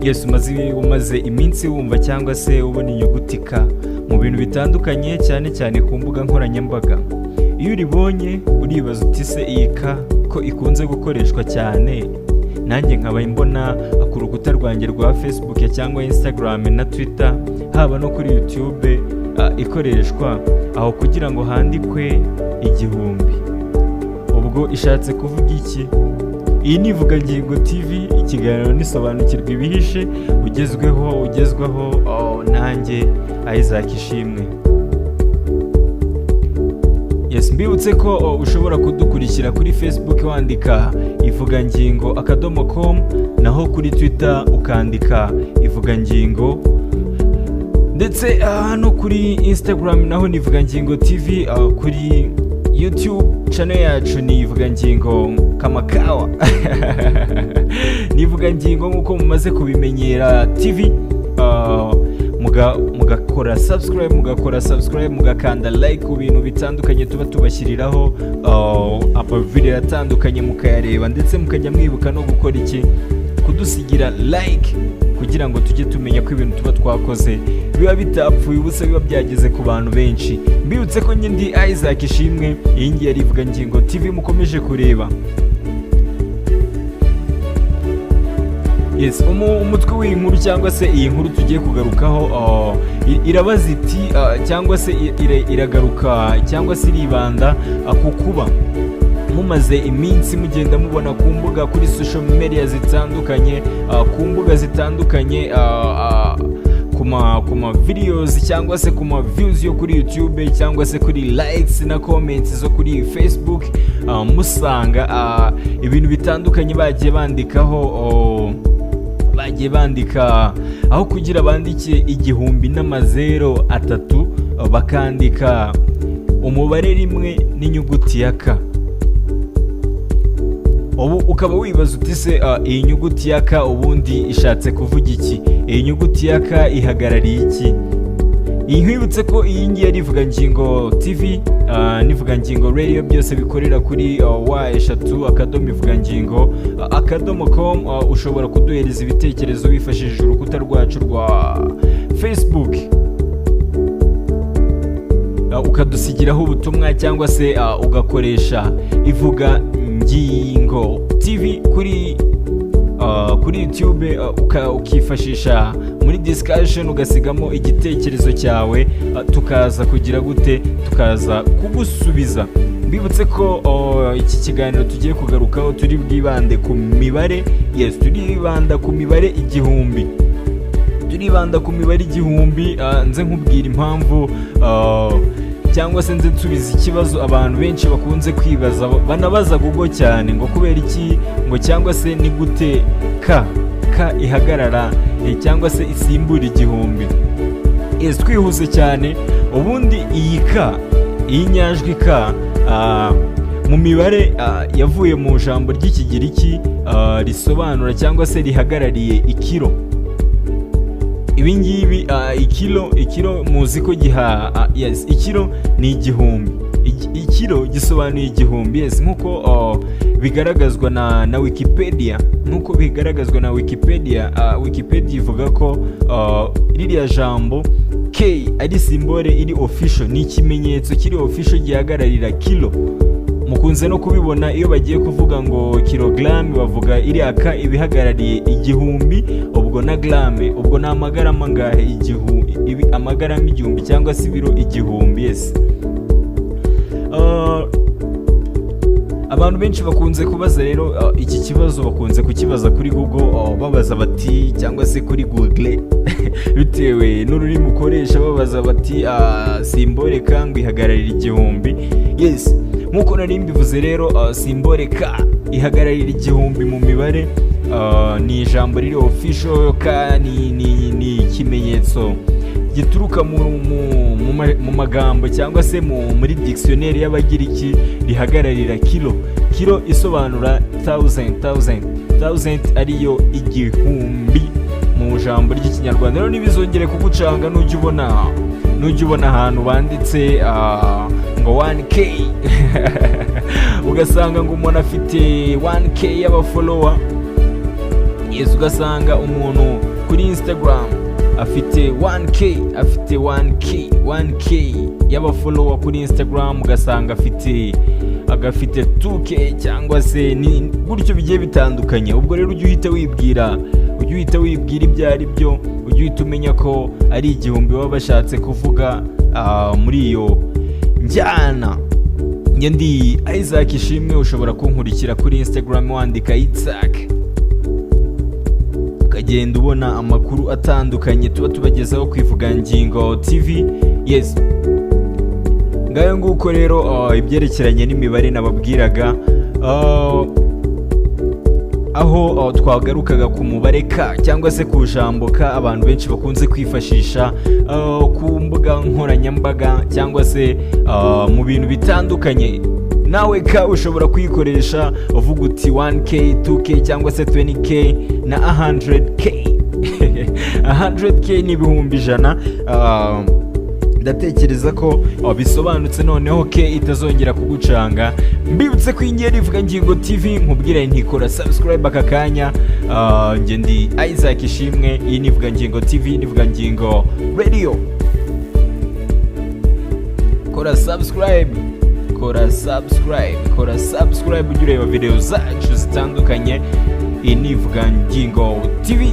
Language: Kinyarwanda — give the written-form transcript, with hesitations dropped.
Yes, umaze iminsi wumva cyangwa se ubona inyuguti K mu bintu bitandukanye, cyane cyane ku mbuga nkoranyambaga. Iyo uribonye uribaza uti se iyi K ko ikunze gukoreshwa cyane, nanjye nkaba mbona ku rukuta rwanjye rwa Facebook cyangwa Instagram na Twitter, haba no kuri YouTube ikoreshwa aho kugira ngo handikwe 1000. Ubwo ishatse kuvuga iki? Iyi ni Ivugangingo TV, ikiganiro nisobanukirwa ibihishe, ugezwaho nanjye Isaac Ishimwe. Yes, mbibutse ko ushobora kudukurikira kuri Facebook wandika ivugangingo.com, naho kuri Twitter ukandika Ivugangingo, ndetse no kuri Instagram naho ni Ivugangingo TV, kuri YouTube channel yacu ni Ivugangingo Kamakawa. Ni Ivugangingo nkuko mumaze kubimenyera TV. Mugakora subscribe, mugakanda like ku bintu bitandukanye tuba tubashyiriraho video atandukanye, mukayareba, ndetse mukajya mwibuka no gukora iki, kudusigira like, kugira ngo tujye tumenya ko ibintu tuba twakoze biba bitapfuye ubusa, biba byageze ku bantu benshi. Mbibutse ko ndi Isaac Ishimwe, iyi ngiyi ari Ivugangingo TV mukomeje kureba. Yes, umutwe w'inkuru cyangwa se iyi nkuru tugiye kugarukaho irabaza iti cyangwa se iragaruka cyangwa se iribanda ku kuba mumaze iminsi mugenda mubona ku mbuga, kuri social media zitandukanye, ku mbuga zitandukanye, kuma videos cyangwa se kuma views yo kuri YouTube cyangwa se kuri likes na comments zo kuri Facebook, musanga ibintu bitandukanye bagiye bandika aho kugira bandike 1003 bakandika umubare rimwe n'inyuguti ya K. Ubu ukaba wibaza uti se iyi nyuguti ya K ubundi ishatse kuvuga iki? Iyi nyuguti ya K ihagarariye iki? Nkwibutse ko iyi ngiyi ari Ivugangingo TV, n'Ivugangingo Radio, byose bikorera kuri wa@ivugangingo.com. Ushobora kuduhereza ibitekerezo wifashishije urukuta rwacu rwa Facebook, ukadusigiraho ubutumwa, cyangwa se ugakoresha Ivugangingo TV kuri YouTube, ukifashisha muri discussion ugasigamo igitekerezo cyawe, tukaza kugira gute, tukaza kugusubiza. Mbibutse ko iki kiganiro tugiye kugarukaho turi bwibande ku mibare. Yes, turibanda ku mibare 1000. Nze nkubwira impamvu, cyangwa se nze nsubiza ikibazo abantu benshi bakunze kwibaza, banabaza Google cyane, ngo kubera iki, ngo cyangwa se ni gute K ihagarara cyangwa se isimbura 1000. Yes, twihuse cyane. Ubundi iyi nyajwi K mu mibare yavuye mu jambo ry'Ikigiriki risobanura cyangwa se rihagarariye ikiro. Ibi ngibi ikiro muzi ko yes, ikiro ni 1000. Ikiro gisobanuye 1000. Yes, nkuko bigaragazwa na Wikipedia. Wikipedia ivuga ko ririya jambo K ari simbole iri official, ni ikimenyetso kiri official gihagararira kilo. Mukunze no kubibona iyo bagiye kuvuga ngo kilogram, bavuga iri aka ibihagarariye 1000, ubwo na grame, ubwo na amagarama ngahe 1000, amagarama 1000 cyangwa se ibiro 1000. Yes, abantu benshi bakunze kubaza rero iki kibazo, bakunze kukibaza kuri Google, babaza bati, cyangwa se kuri Google bitewe n'ururimi ukoresha, babaza bati simbole K ngo ihagararira 1000. Yes, nkuko nari mbivuze rero, simbole K ihagararira 1000 mu mibare. Ni ijambo riri official. K ni ikimenyetso gituruka mu magambo cyangwa se muri dictionnaire y'Abagiriki, rihagararira kilo. Kilo isobanura 1000 ariyo 1000 mu jambo ry'Ikinyarwanda. Rero nibizongere kugucanga nujya ubona ahantu banditse ngo 1K ugasanga ngo umuntu afite 1k y'abafolowa, yes, ugasanga umuntu kuri Instagram afite 1k y'abafolowa kuri Instagram, ugasanga agafite 2k cyangwa se ni gutyo bigiye bitandukanye. Ubwo rero ujye uhita wibwira ibyo ari byo, ujye uhita umenya ko ari igihumbi baba bashatse kuvuga muri iyo njyana. Njye ndi Isaac Ishimwe, ushobora kunkurikira kuri Instagram wandika Isaac, ukagenda ubona amakuru atandukanye tuba tubagezaho ku Ivugangingo TV. Yes, ngayo nguko rero ibyerekeranye n'imibare nababwiraga, aho twagarukaga ku mubare K cyangwa se ku jambo K abantu benshi bakunze kwifashisha ku mbuga nkoranyambaga cyangwa se mu bintu bitandukanye. Nawe K ushobora kuyikoresha uvuga uti 1k 2k cyangwa se 20k na 100k 100k ni ibihumbi 100. Ndatekereza ko bisobanutse, noneho ke itazongera kugucanga. Mbibutse ko ingeri Ivugangingo TV, nkubwira ntikora subscribe aka kanya. Nge ndi Isaac Ishimwe, iyi ni Ivugangingo TV, ni Ivugangingo Radio. Kora subscribe ujye ureba video zacu zitandukanye. Iyi ni Ivugangingo TV.